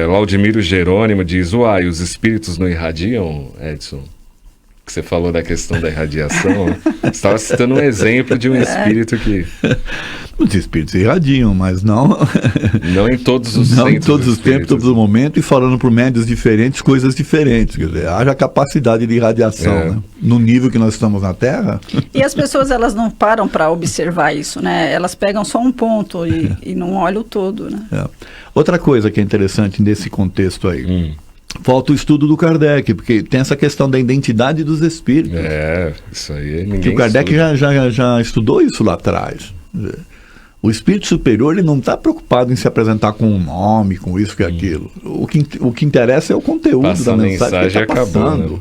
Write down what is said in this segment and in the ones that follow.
Laudimiro Jerônimo diz, uai, os espíritos não irradiam, Edson? Que você falou da questão da irradiação, você estava citando um exemplo de um espírito que... Os espíritos irradiam, mas não... Não em todos os Não em todos os tempos, todos os momentos, e falando por médios diferentes, coisas diferentes. Quer dizer, haja capacidade de irradiação, né? No nível que nós estamos na Terra. E as pessoas, elas não param para observar isso, né? Elas pegam só um ponto e não olham o todo, né? Outra coisa que é interessante nesse contexto aí... Falta o estudo do Kardec, porque tem essa questão da identidade dos espíritos. Isso aí ninguém que o Kardec já estudou isso lá atrás. O espírito superior, ele não está preocupado em se apresentar com um nome, com isso, com aquilo. O que interessa é o conteúdo da mensagem que ele está passando. Né?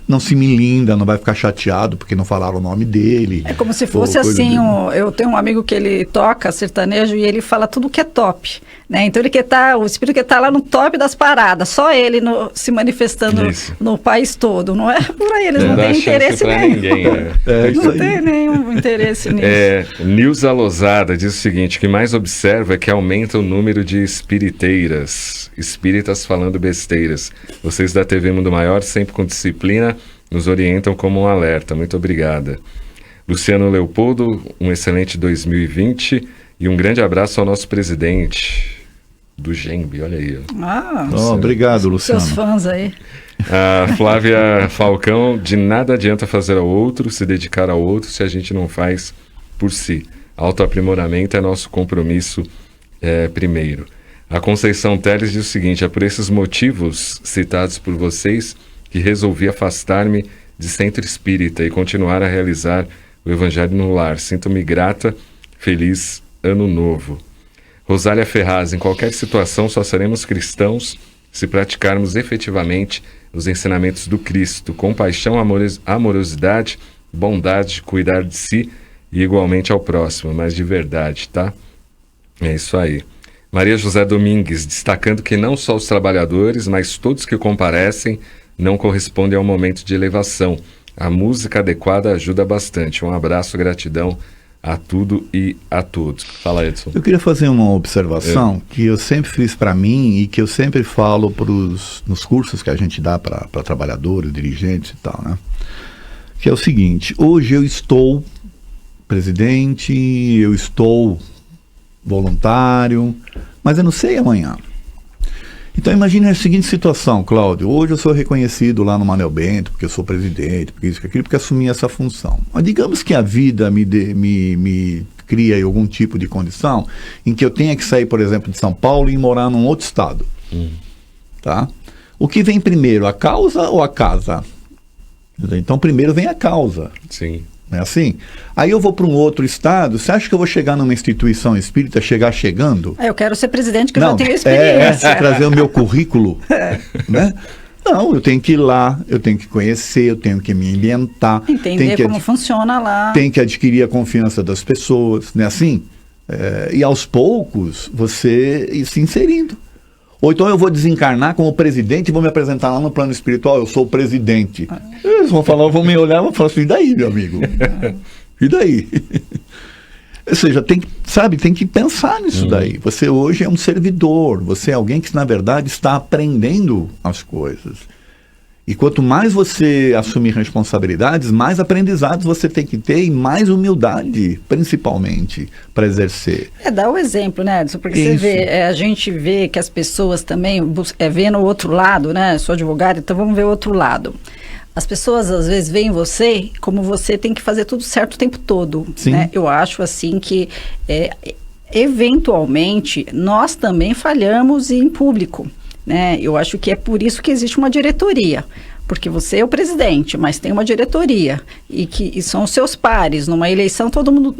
Não se milinda, não vai ficar chateado porque não falaram o nome dele. É como se fosse assim, eu tenho um amigo que ele toca sertanejo e ele fala tudo que é top, né? Então o espírito que está lá no top das paradas, só ele se manifestando no país todo, não é por aí, eles não têm interesse nenhum. Ninguém, não tem nenhum interesse nisso. Nilza Lozada diz o seguinte, o que mais observa é que aumenta o número de espíritas falando besteiras. Vocês da TV Mundo Maior, sempre com disciplina, nos orientam como um alerta. Muito obrigada. Luciano Leopoldo, um excelente 2020 e um grande abraço ao nosso presidente do GEMB, olha aí. Obrigado, Luciano. Seus fãs aí. A Flávia Falcão, de nada adianta fazer ao outro, se dedicar ao outro, se a gente não faz por si. Autoaprimoramento é nosso compromisso primeiro. A Conceição Teles diz o seguinte, é por esses motivos citados por vocês que resolvi afastar-me de centro espírita e continuar a realizar o Evangelho no lar. Sinto-me grata, feliz ano novo. Rosália Ferraz, em qualquer situação só seremos cristãos se praticarmos efetivamente os ensinamentos do Cristo, compaixão, amorosidade, bondade, cuidar de si e igualmente ao próximo, mas de verdade, tá? É isso aí. Maria José Domingues, destacando que não só os trabalhadores, mas todos que comparecem não correspondem ao momento de elevação. A música adequada ajuda bastante. Um abraço, gratidão a tudo e a todos. Fala, Edson. Eu queria fazer uma observação que eu sempre fiz para mim e que eu sempre falo nos cursos que a gente dá para trabalhadores, dirigentes e tal, né? Que é o seguinte, hoje eu estou presidente, eu estou voluntário, mas eu não sei amanhã. Então imagine a seguinte situação, Cláudio, hoje eu sou reconhecido lá no Manuel Bento, porque eu sou presidente, porque isso, aquilo, porque assumi essa função. Mas digamos que a vida me cria algum tipo de condição em que eu tenha que sair, por exemplo, de São Paulo e morar num outro estado. Tá? O que vem primeiro, a causa ou a casa? Então primeiro vem a causa. Sim. Não é assim? Aí eu vou para um outro estado, você acha que eu vou chegar numa instituição espírita, chegando? Eu quero ser presidente, que eu já tenho experiência. Trazer o meu currículo, né? Não, eu tenho que ir lá, eu tenho que conhecer, eu tenho que me ambientar. Entender como funciona lá. Tem que adquirir a confiança das pessoas, não é assim? E aos poucos, você ir se inserindo. Ou então eu vou desencarnar como presidente e vou me apresentar lá no plano espiritual, eu sou o presidente. Eles vão me olhar e vão falar assim, e daí, meu amigo? E daí? Ou seja, tem que pensar nisso daí. Você hoje é um servidor, você é alguém que, na verdade, está aprendendo as coisas. E quanto mais você assumir responsabilidades, mais aprendizados você tem que ter e mais humildade, principalmente, para exercer. Dá o exemplo, né, Edson? Porque você vê, a gente vê que as pessoas também vendo o outro lado, né? Sou advogada, então vamos ver o outro lado. As pessoas, às vezes, veem você como você tem que fazer tudo certo o tempo todo. Né? Eu acho, assim, que, eventualmente, nós também falhamos em público. Né? Eu acho que é por isso que existe uma diretoria, porque você é o presidente, mas tem uma diretoria e são os seus pares. Numa eleição, todo mundo,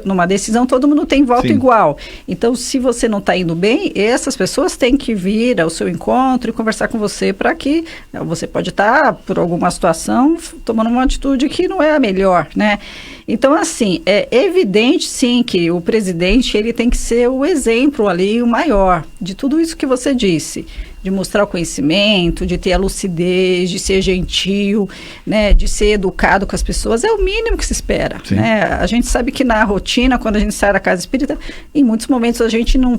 numa decisão, todo mundo tem voto igual. Então, se você não está indo bem, essas pessoas têm que vir ao seu encontro e conversar com você para que você pode estar, por alguma situação, tomando uma atitude que não é a melhor, né? Então, assim, é evidente, sim, que o presidente ele tem que ser o exemplo ali, o maior, de tudo isso que você disse. de mostrar o conhecimento, de ter a lucidez, de ser gentil, né, de ser educado com as pessoas, é o mínimo que se espera, né? A gente sabe que na rotina, quando a gente sai da casa espírita, em muitos momentos a gente não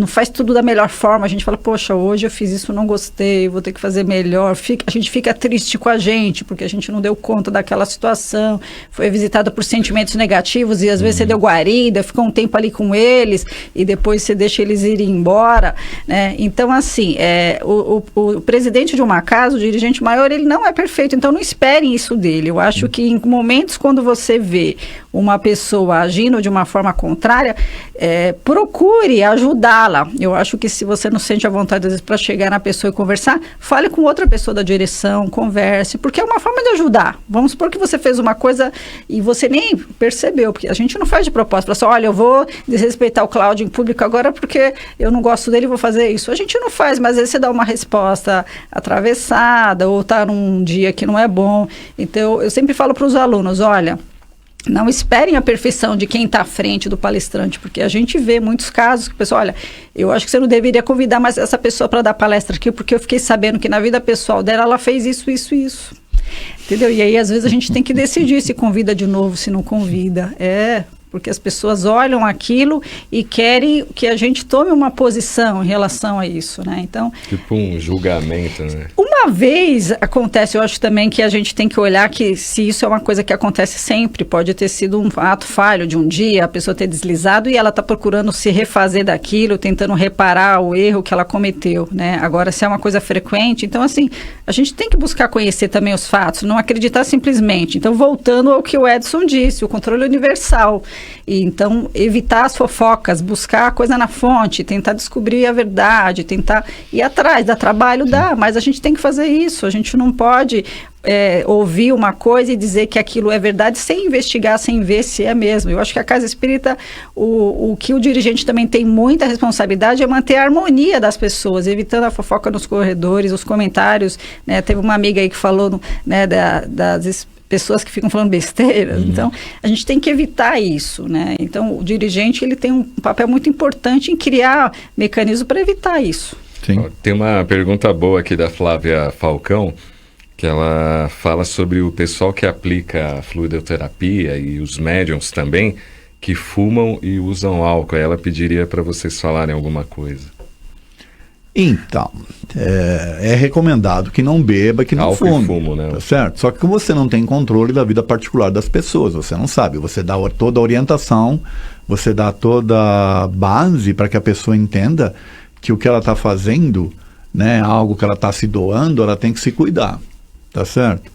faz tudo da melhor forma, a gente fala, poxa, hoje eu fiz isso, não gostei, vou ter que fazer melhor, a gente fica triste com a gente, porque a gente não deu conta daquela situação, foi visitado por sentimentos negativos e às vezes você deu guarida, ficou um tempo ali com eles e depois você deixa eles irem embora, né? Então, assim, o presidente de uma casa, o dirigente maior, ele não é perfeito, então não esperem isso dele. Eu acho que em momentos quando você vê uma pessoa agindo de uma forma contrária, procure ajudá-la. Eu acho que se você não sente a vontade, às vezes, para chegar na pessoa e conversar, fale com outra pessoa da direção, converse, porque é uma forma de ajudar. Vamos supor que você fez uma coisa e você nem percebeu, porque a gente não faz de propósito, fala assim, olha, eu vou desrespeitar o Cláudio em público agora porque eu não gosto dele e vou fazer isso. A gente não faz, mas às vezes você dá uma resposta atravessada ou está num dia que não é bom. Então, eu sempre falo para os alunos, olha, não esperem a perfeição de quem está à frente do palestrante, porque a gente vê muitos casos que o pessoal, olha, eu acho que você não deveria convidar mais essa pessoa para dar palestra aqui, porque eu fiquei sabendo que na vida pessoal dela, ela fez isso, isso, isso. Entendeu? E aí, às vezes, a gente tem que decidir se convida de novo, se não convida. Porque as pessoas olham aquilo e querem que a gente tome uma posição em relação a isso, né? Então, tipo um julgamento, né? Uma vez acontece, eu acho também que a gente tem que olhar que se isso é uma coisa que acontece sempre, pode ter sido um ato falho de um dia, a pessoa ter deslizado e ela está procurando se refazer daquilo, tentando reparar o erro que ela cometeu, né? Agora, se é uma coisa frequente, então, assim, a gente tem que buscar conhecer também os fatos, não acreditar simplesmente. Então, voltando ao que o Edson disse, o controle universal. E, então, evitar as fofocas, buscar a coisa na fonte, tentar descobrir a verdade, tentar ir atrás, dá trabalho, dá, mas a gente tem que fazer isso, a gente não pode ouvir uma coisa e dizer que aquilo é verdade sem investigar, sem ver se é mesmo. Eu acho que a Casa Espírita, o que o dirigente também tem muita responsabilidade é manter a harmonia das pessoas, evitando a fofoca nos corredores, os comentários, né? Teve uma amiga aí que falou, né, das pessoas que ficam falando besteira, então a gente tem que evitar isso, né? Então o dirigente, ele tem um papel muito importante em criar mecanismos para evitar isso. Sim. Tem uma pergunta boa aqui da Flávia Falcão, que ela fala sobre o pessoal que aplica a fluidoterapia e os médiums também, que fumam e usam álcool. Ela pediria para vocês falarem alguma coisa. Então, é recomendado que não beba, que não álcool fume, e fumo, né? Tá certo? Só que você não tem controle da vida particular das pessoas, você não sabe, você dá toda a orientação, você dá toda a base para que a pessoa entenda que o que ela está fazendo, né, algo que ela está se doando, ela tem que se cuidar, tá certo?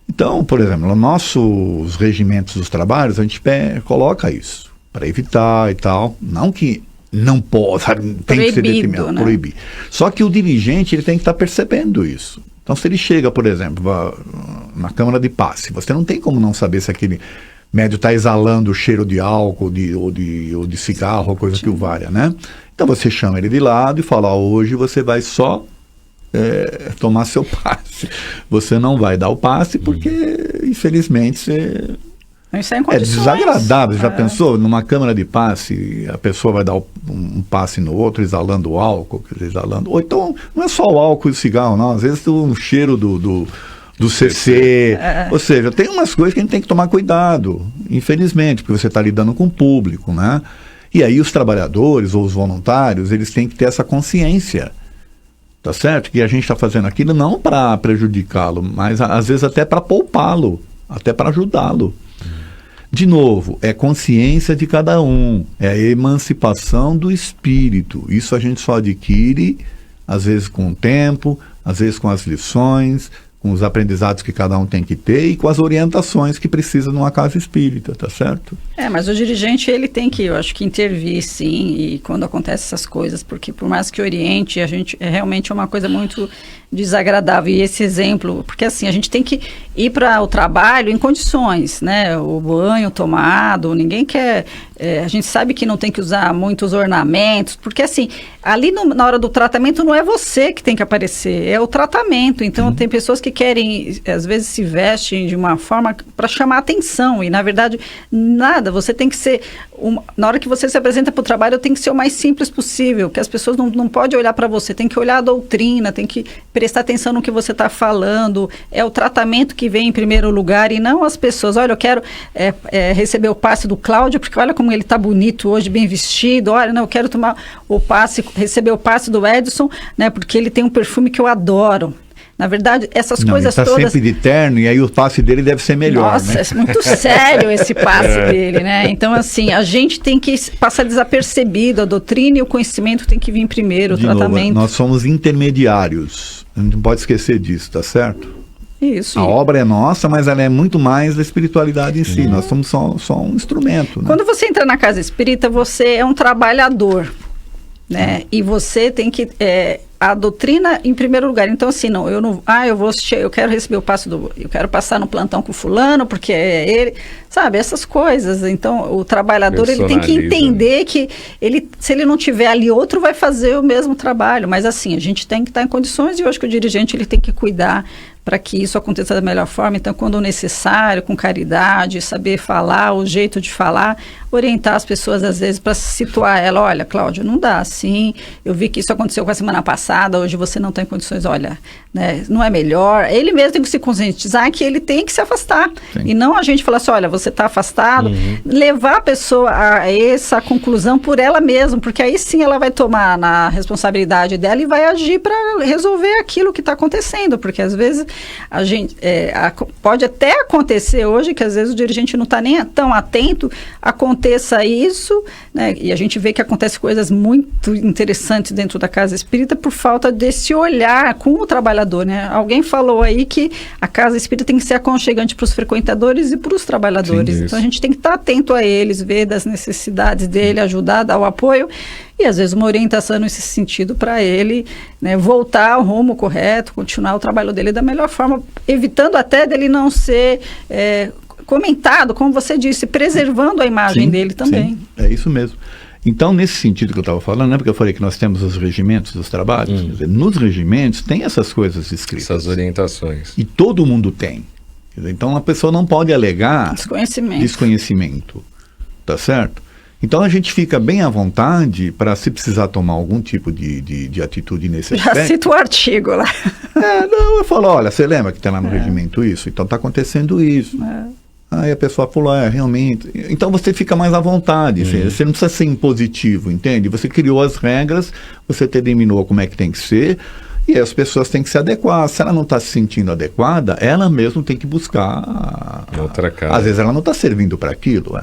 Então, por exemplo, nos nossos regimentos dos trabalhos, a gente coloca isso, para evitar e tal, não que não pode, tem que ser determinado, né? Proibir. Só que o dirigente, ele tem que estar percebendo isso. Então, se ele chega, por exemplo, na câmara de passe, você não tem como não saber se aquele médio está exalando o cheiro de álcool ou de cigarro, ou coisa que o valha, né? Então, você chama ele de lado e fala, hoje você vai só tomar seu passe. Você não vai dar o passe porque, infelizmente, você... Isso é em condições. Desagradável. Já pensou? Numa câmara de passe, a pessoa vai dar um passe no outro, exalando o álcool, exalando... Ou então, não é só o álcool e o cigarro, não. Às vezes, um cheiro do CC. Ou seja, tem umas coisas que a gente tem que tomar cuidado, infelizmente, porque você está lidando com o público, né? E aí os trabalhadores ou os voluntários, eles têm que ter essa consciência, tá certo? Que a gente está fazendo aquilo não para prejudicá-lo, mas às vezes até para poupá-lo, até para ajudá-lo. De novo, é consciência de cada um, é a emancipação do espírito. Isso a gente só adquire, às vezes com o tempo, às vezes com as lições, com os aprendizados que cada um tem que ter e com as orientações que precisa numa casa espírita, tá certo? Mas o dirigente, ele tem que, eu acho que intervir, sim, e quando acontecem essas coisas, porque por mais que oriente, a gente é realmente uma coisa muito desagradável. E esse exemplo, porque assim, a gente tem que ir para o trabalho em condições, né? O banho tomado, ninguém quer... a gente sabe que não tem que usar muitos ornamentos, porque assim, ali na hora do tratamento não é você que tem que aparecer, é o tratamento. Então tem pessoas que querem, às vezes se vestem de uma forma para chamar atenção, e na verdade nada, você tem que ser na hora que você se apresenta para o trabalho, tem que ser o mais simples possível, que as pessoas não podem olhar para você, tem que olhar a doutrina, tem que prestar atenção no que você está falando, é o tratamento que vem em primeiro lugar e não as pessoas. Olha, eu quero receber o passe do Cláudio, porque olha como ele está bonito hoje, bem vestido, olha, não, eu quero tomar o passe, receber o passe do Edson, né, porque ele tem um perfume que eu adoro. Na verdade, essas coisas ele tá todas... sempre de terno e aí o passe dele deve ser melhor, Nossa, né? é muito sério esse passe dele, né? Então, assim, a gente tem que passar desapercebido, a doutrina e o conhecimento tem que vir primeiro, o tratamento. Nós somos intermediários, a gente não pode esquecer disso, tá certo? Isso. A obra é nossa, mas ela é muito mais da espiritualidade em si, nós somos só um instrumento. Né? Quando você entra na casa espírita, você é um trabalhador, né? E você tem que... a doutrina em primeiro lugar. Então, assim, eu quero receber o passe eu quero passar no plantão com fulano, porque é ele, sabe, essas coisas. Então, o trabalhador, ele tem que entender que se ele não tiver ali, outro vai fazer o mesmo trabalho. Mas, assim, a gente tem que estar em condições e eu acho que o dirigente, ele tem que cuidar para que isso aconteça da melhor forma. Então, quando necessário, com caridade, saber falar, o jeito de falar, orientar as pessoas, às vezes, para situar ela. Olha, Cláudio, não dá assim, eu vi que isso aconteceu com a semana passada, hoje você não tem condições, olha, né, não é melhor. Ele mesmo tem que se conscientizar que ele tem que se afastar. Sim. E não a gente falar assim, olha, você está afastado, levar a pessoa a essa conclusão por ela mesma, porque aí sim ela vai tomar na responsabilidade dela e vai agir para resolver aquilo que está acontecendo, porque às vezes a gente pode até acontecer hoje que às vezes o dirigente não está nem tão atento, aconteça isso, né, e a gente vê que acontece coisas muito interessantes dentro da casa espírita por falta desse olhar com o trabalhador, né? Alguém falou aí que a casa espírita tem que ser aconchegante para os frequentadores e para os trabalhadores. Sim, então a gente tem que estar atento a eles, ver das necessidades dele, ajudar, dar o apoio e às vezes uma orientação nesse sentido para ele, né, voltar ao rumo correto, continuar o trabalho dele da melhor forma, evitando até dele não ser comentado, como você disse, preservando a imagem dele também. Sim, é isso mesmo. Então, nesse sentido que eu estava falando, né, porque eu falei que nós temos os regimentos dos trabalhos, quer dizer, nos regimentos tem essas coisas escritas. Essas orientações. E todo mundo tem. Quer dizer, então, a pessoa não pode alegar desconhecimento. Tá certo? Então, a gente fica bem à vontade para, se precisar tomar algum tipo de atitude nesse aspecto. Já cito o artigo lá. Eu falo, olha, você lembra que tem lá no regimento isso? Então, está acontecendo isso. Aí a pessoa falou, realmente. Então você fica mais à vontade, você não precisa ser impositivo, entende? Você criou as regras, você determinou como é que tem que ser, e as pessoas têm que se adequar. Se ela não está se sentindo adequada, ela mesma tem que buscar outra casa. Às vezes ela não está servindo para aquilo.